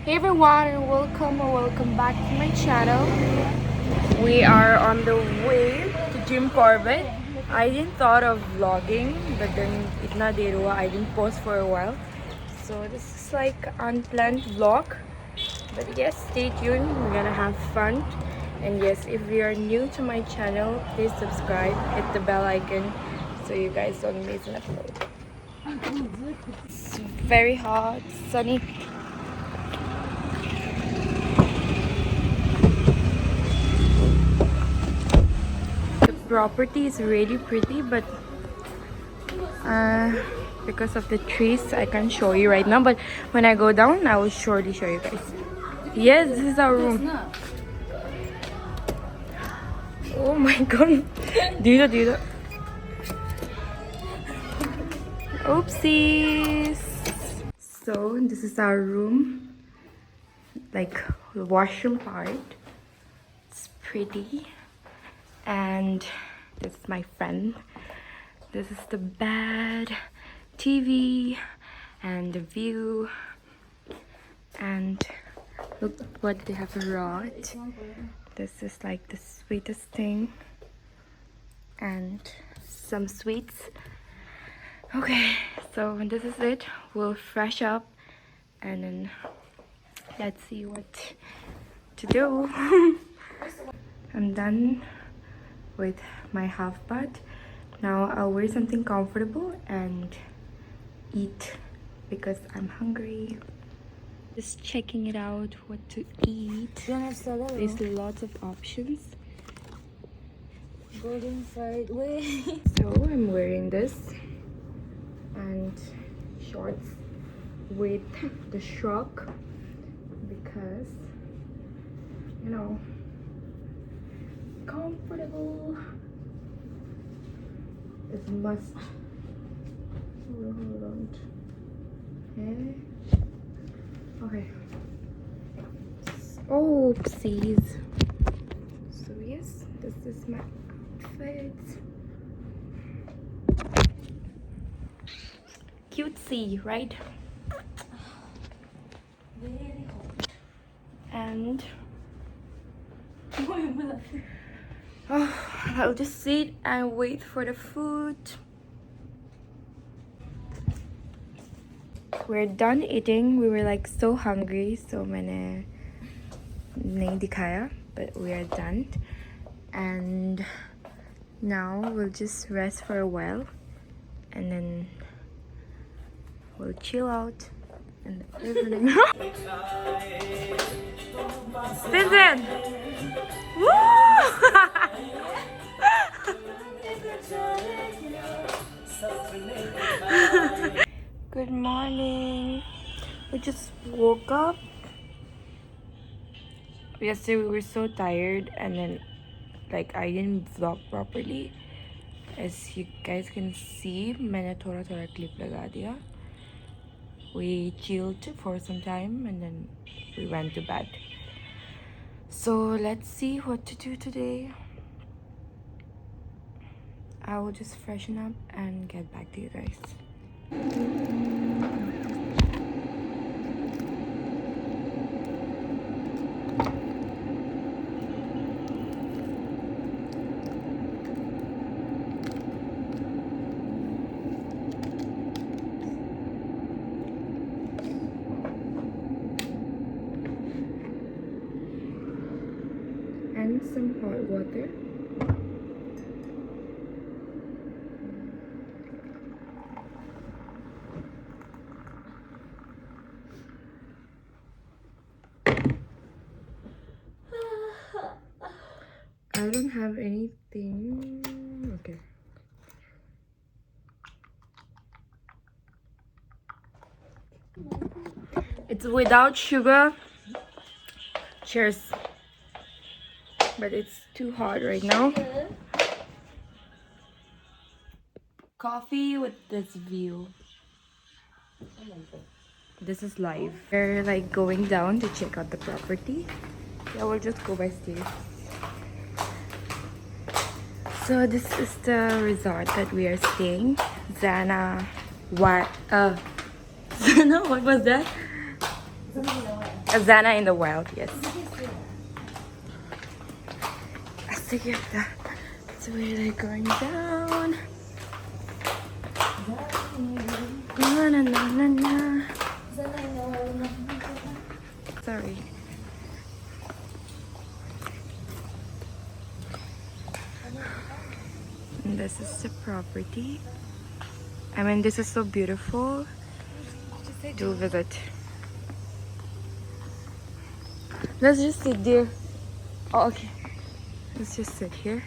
Hey everyone, and welcome or welcome back to my channel. We are on the way to Gym Corbett. I didn't thought of vlogging, but then itna der hua, I didn't post for a while. So this is like unplanned vlog. But yes, stay tuned. We're gonna have fun. And yes, if you are new to my channel, please subscribe, hit the bell icon so you guys don't miss an upload. It's very hot, sunny. The property is really pretty, but because of the trees, I can't show you right now. But when I go down, I will surely show you guys. Yes, this is our room. Oh my god. Dito. Oopsies. So this is our room. Like the washroom part. It's pretty. And this is my friend. This is the bed, TV, and the view. And look what they have wrought. This is like the sweetest thing. And some sweets. Okay, so this is it. We'll fresh up and then let's see what to do. I'm done with my half bath. Now I'll wear something comfortable and eat because I'm hungry. Just checking it out, what to eat. There's lots of options. Golden fried way. So I'm wearing this and shorts with the shrug because, you know, comfortable is must. Hold on. Okay. Oopsies. So yes, this is my outfit. Cutesy, right? Very hot. And I'll just sit and wait for the food. We're done eating. We were like so hungry, so many nahi dikhaya, but we are done. And now we'll just rest for a while and then we'll chill out in the evening. Vincent! Woo! Good morning. We just woke up. Yesterday we were so tired and then like I didn't vlog properly. As you guys can see, मैंने थोड़ा clip लगा दिया. We chilled for some time and then we went to bed. So let's see what to do today. I will just freshen up and get back to you guys. And some hot water. I don't have anything. Okay. It's without sugar. Cheers. But it's too hot right now. Coffee with this view. This is live. We're like going down to check out the property. Yeah, we'll just go by stairs. So this is the resort that we are staying. Zana, what? Zana, what was that? Azana in the wild, yes. Sige, that's where they're going down. Na na na na na. Sorry. And this is the property. I mean, this is so beautiful. Do visit. Let's just sit there. Oh, okay. Let's just sit here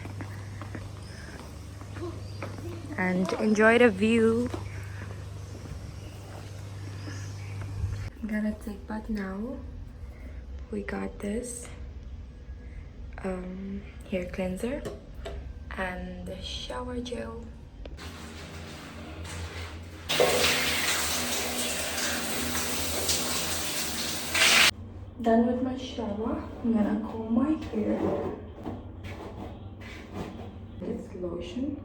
and enjoy the view. I'm gonna take bath now. We got this hair cleanser and the shower gel. Done with my shower. I'm gonna comb my hair. This lotion.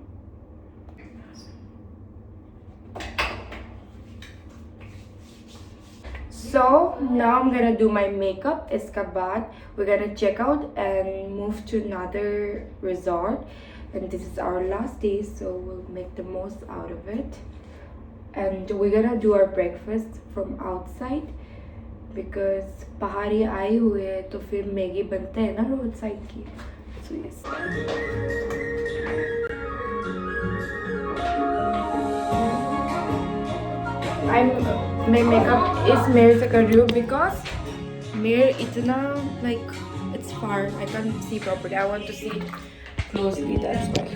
So now I'm gonna do my makeup. Iskabat, we're gonna check out and move to another resort. And this is our last day, so we'll make the most out of it. And we're gonna do our breakfast from outside because पहाड़ी आए हुए हैं तो फिर Maggi बनते हैं ना road side की. So yes. My makeup is Mir से कर रही हूँ because Mir इतना like it's far. I can't see properly. I want to see closely. That's why.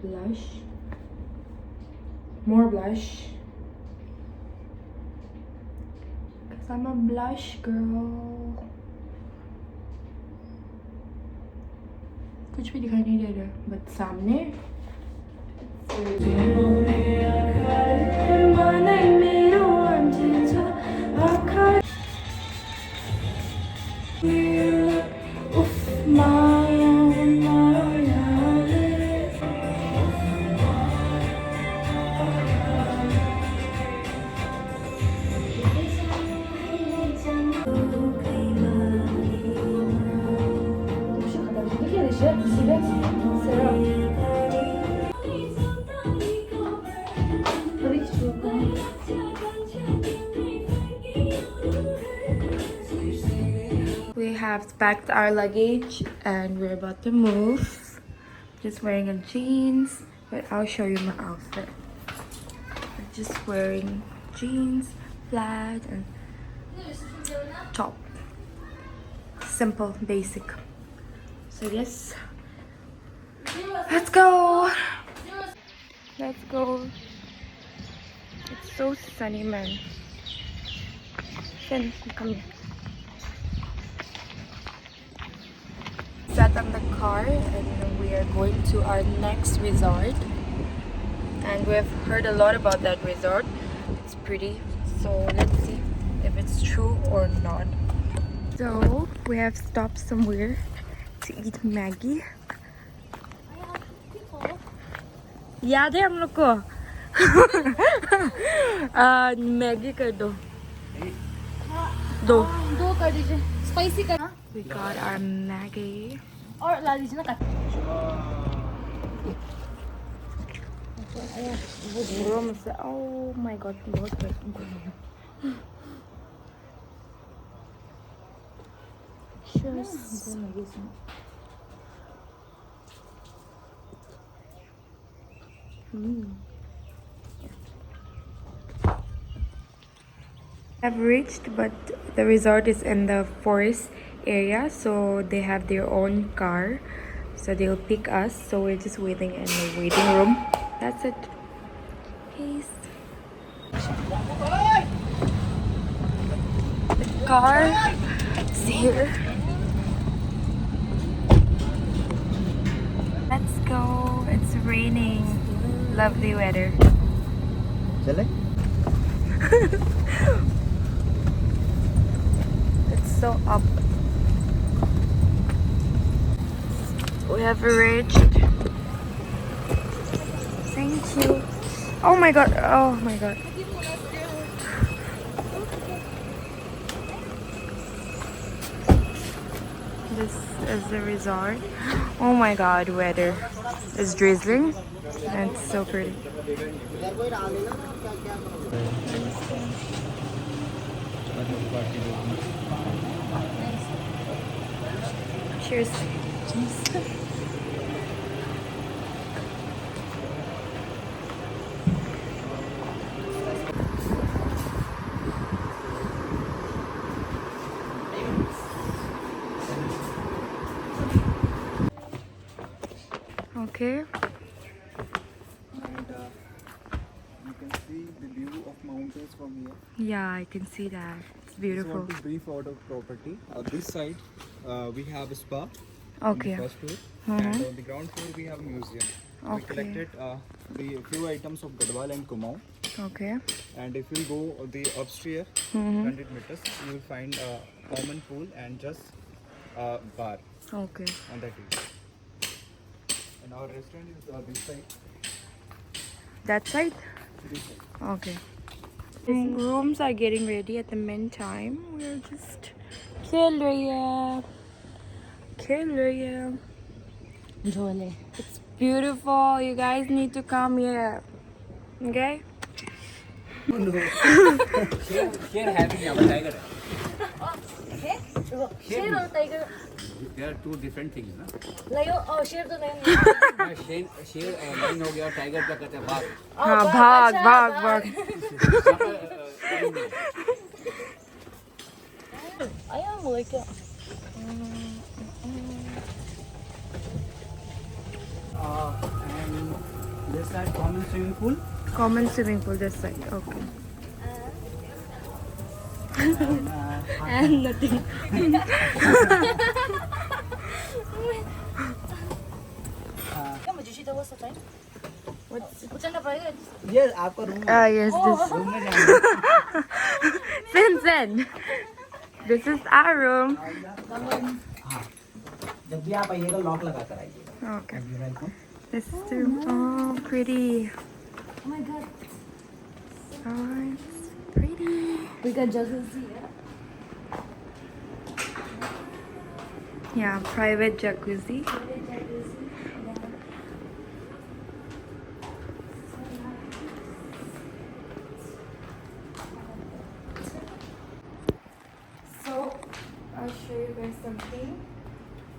Blush, more blush, cause I'm a blush girl. कुछ भी दिखाई नहीं दे रहा, but सामने we have packed our luggage and we're about to move. Just wearing a jeans, but I'll show you my outfit. I'm just wearing jeans, flat and top. Simple, basic. So yes, let's go. Let's go. It's so sunny, man. Then come here. Sat on the car and we are going to our next resort. And we have heard a lot about that resort. It's pretty. So let's see if it's true or not. So we have stopped somewhere to eat Maggie. याद है हम लोग को Maggi कर दो दो कर दीजिए स्पाइसी कर. We got our Maggie और ला दीजिए ना oh my god बहुत I've reached, but the resort is in the forest area, so they have their own car, so they'll pick us. So we're just waiting in the waiting room. That's it. Peace. car is here. Let's go. It's raining. Lovely weather. चले? It's so up. We have reached. Thank you. Oh my god. Oh my god. This is the resort. Oh my god, weather. It's drizzling and it's so pretty. Cheers. Okay. And you can see the view of mountains from here. Yeah, I can see that. It's Just beautiful. want to brief out of property. This side we have a spa Okay. on the first floor, Mhm. and on the ground floor we have a museum. We Okay. collected the few items of Gadwal and Kumaon. Okay. And if you go the upstairs, Mhm. 100 meters, you will find a common pool and just a bar Okay. on that area. And our restaurant is this side. That side? This side. Okay. Rooms are getting ready. At the meantime, we're just Getaway. Jole. It's beautiful. You guys need to come here. Okay? Share having our tiger. Share or tiger? There are two different things, ना? Lion. Oh, share तो नहीं. शेर line हो गया, tiger क्या कहते हैं, बाघ. हाँ, भाग, भाग, भाग. Ayaw mo like it. And this side common swimming pool. Common swimming pool this side. Okay. And nothing. क्या मुझे शीता हुआ सच है? What's का पड़ेगा? ये आपका room Ah, yes, this. Room में जाना. Vincent, this is our room. जब भी आप आइएगा लॉक लगा कर आइएगा. Okay. This is the room. Oh, pretty. Oh my god. Oh, it's pretty. We got jacuzzi. Yeah, private jacuzzi. So, I'll show you guys something.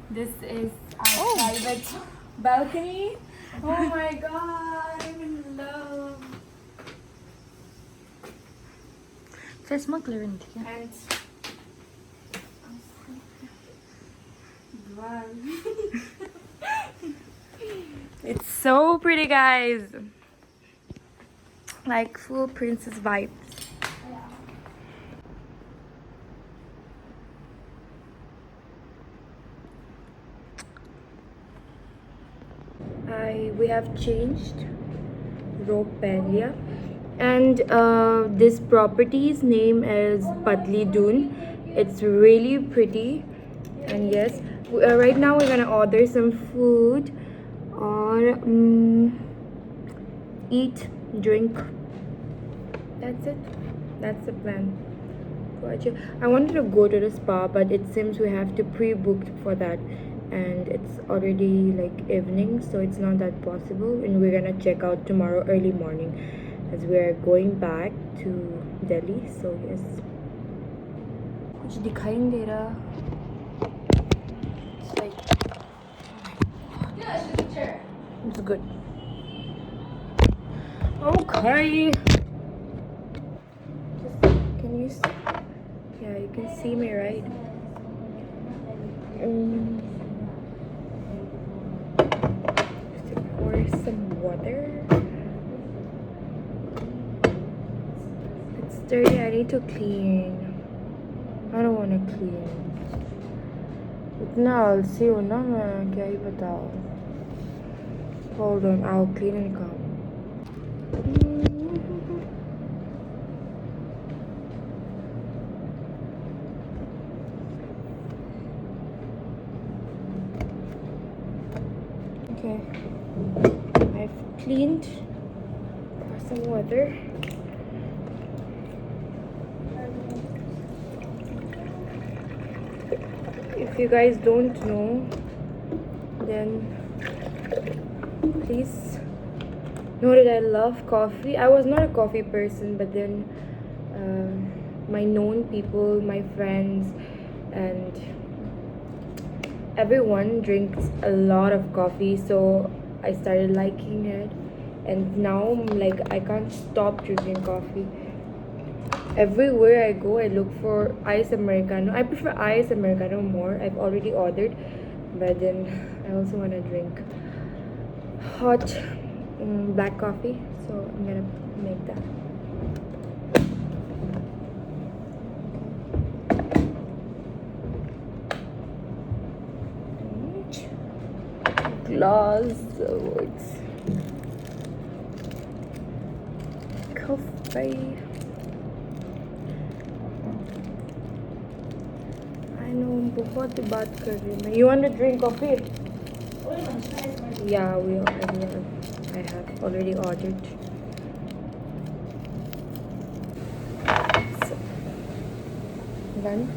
This is our private balcony. Oh my god, I'm in love. Face mo clear in here. And wow. It's so pretty, guys. Like full princess vibes. We have changed rope area, and this property's name is Patli Dune. It's really pretty, and yes, right now we're gonna order some food or eat, drink. That's it. That's the plan. I wanted to go to the spa, but it seems we have to pre-book for that, and it's already like evening, so it's not that possible, and we're gonna check out tomorrow early morning as we are going back to Delhi. So yes, कुछ दिखाई नहीं दे रहा. It's like, it's good. Okay. Can you see? Yeah, you can see me, right? Pour some water. It's dirty. I need to clean. I don't want to clean. इतना आलसी हूँ ना मैं, क्या ही बताओ. Hold on, I'll clean and come. Okay, I've cleaned for some water. If you guys don't know, then please know that I love coffee. I was not a coffee person, but then my known people, my friends, and everyone drinks a lot of coffee, so I started liking it, and now like I can't stop drinking coffee. Everywhere I go, I look for ice americano. I prefer ice americano more. I've already ordered, but then I also want to drink hot black coffee, so I'm gonna make that. Glass words. Coffee. I know, बहुत बात कर रही हूँ. You want to drink coffee? Yeah, I have already ordered. So, done.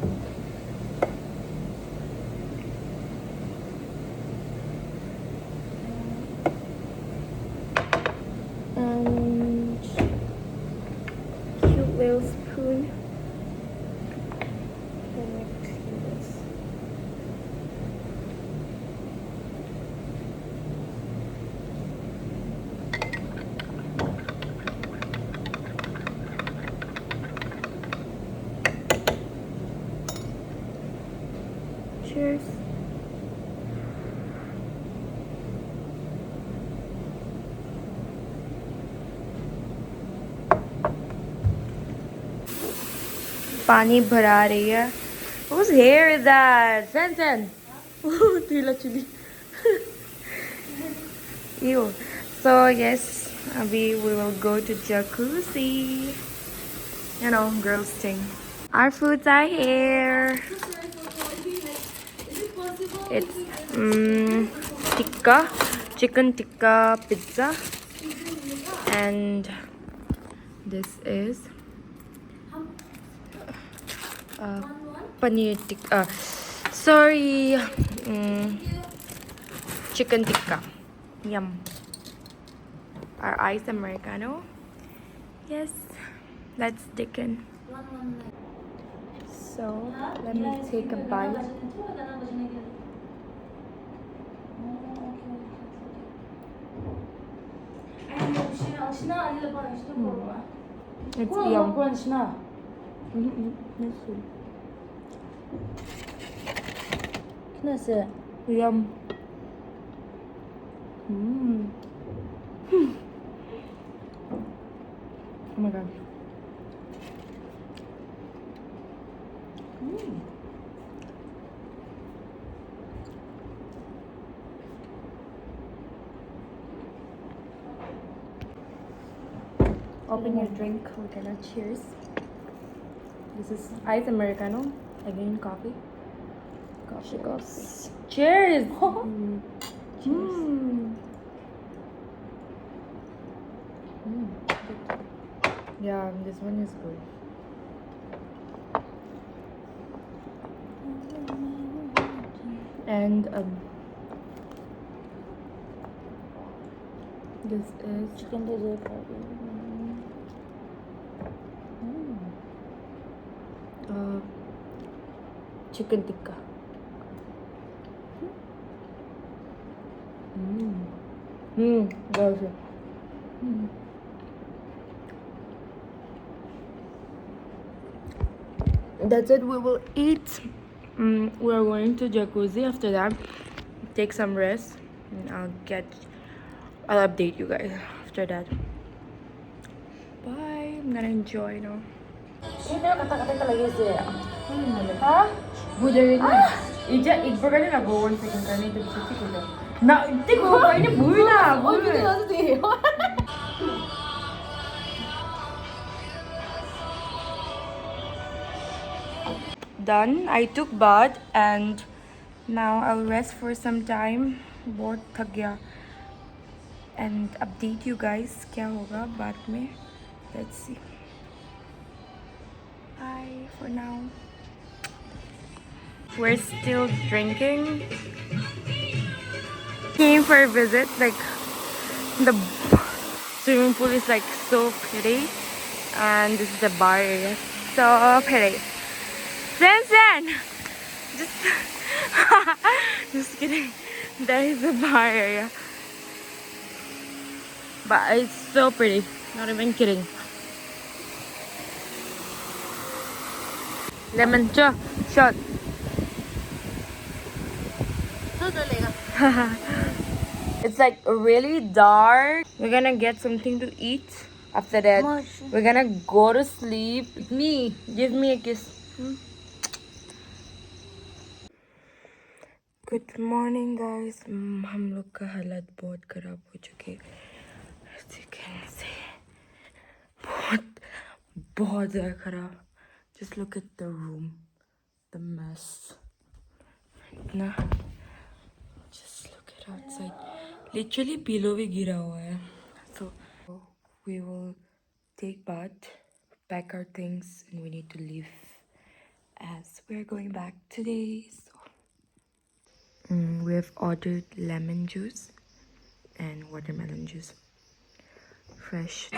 And cute little spoon. Cheers. पानी भरा रही है. Whose hair is that? Sen. Tila chili. Ew. So yes, we will go to jacuzzi. You know, girls thing. Our foods are here. It's tikka, chicken tikka pizza, and this is paneer tikka. Sorry, chicken tikka. Yum. Our ice americano. Yes, let's dig in. So let me take a bite. It's yum. Yum. Oh my god. Open your drink. We're gonna cheers. This is ice americano. Again, coffee. Coffee goes. Cheers! Cheers. Yeah, this one is good. And this is chicken dessert. Chicken tikka. Guys. That's it. We will eat. We are going to jacuzzi after that. Take some rest, and I'll update you guys after that. Bye. I'm gonna enjoy now. Ini kata-kata lagi sih. हाँ इजा एक बार करने लगो 1 second करने तो ठीक हो जाए ना देखो इन्हें भूल ना भूल done. I took bath and now I'll rest for some time. बहुत थक गया and update you guys क्या होगा बाद में. Let's see. Bye for now. We're still drinking. Came for a visit. Like the swimming pool is like so pretty, and this is the bar area. So pretty. Sen, just kidding. There is a bar area, but it's so pretty. Not even kidding. Lemon shot. It's like really dark. We're gonna get something to eat. After that, we're gonna go to sleep. Give me a kiss. Good morning, guys. हम लोग का हालत बहुत खराब हो चुके हैं. As you can see, बहुत ज़्यादा खराब. Just look at the room, the mess. ना, just look at outside. Literally pillow भी गिरा हुआ है. So we will take bath, pack our things, and we need to leave as we're going back today. So we have ordered lemon juice and watermelon juice. Fresh.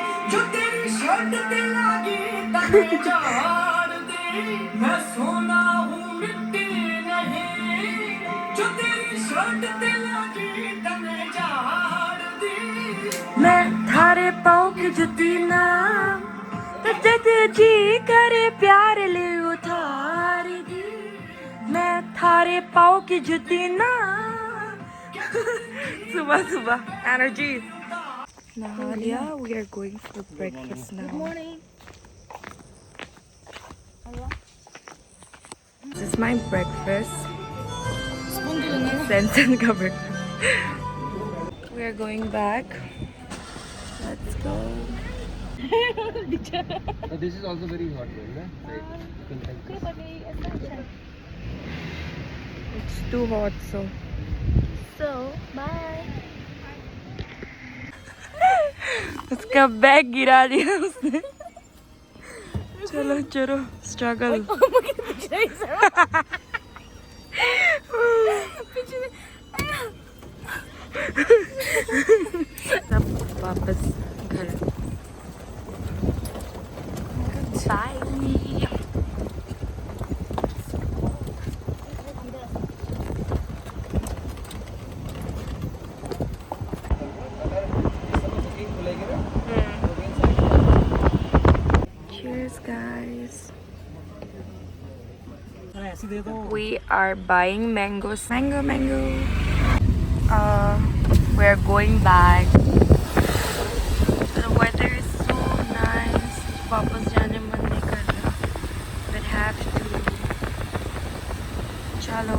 मैं थारे पाँव की जुती ना जद जी करे प्यार ले उतारी दी मैं थारे पाँव की जुती ना सुबह energy. Nahalia, we are going for breakfast now. Good morning. This is my breakfast. Spoon din na. Sensen ka breakfast. We are going back. Let's go. This is also very hot, right? It's too hot, so. Bye. उसका bag गिरा दिया उसने. चलो struggle. सब वापस घर. Bye. Cheers, guys. We are buying mangoes. Mango. We're going back. The weather is so nice. वापस जाने मन नहीं कर रहा. But have to. चलो.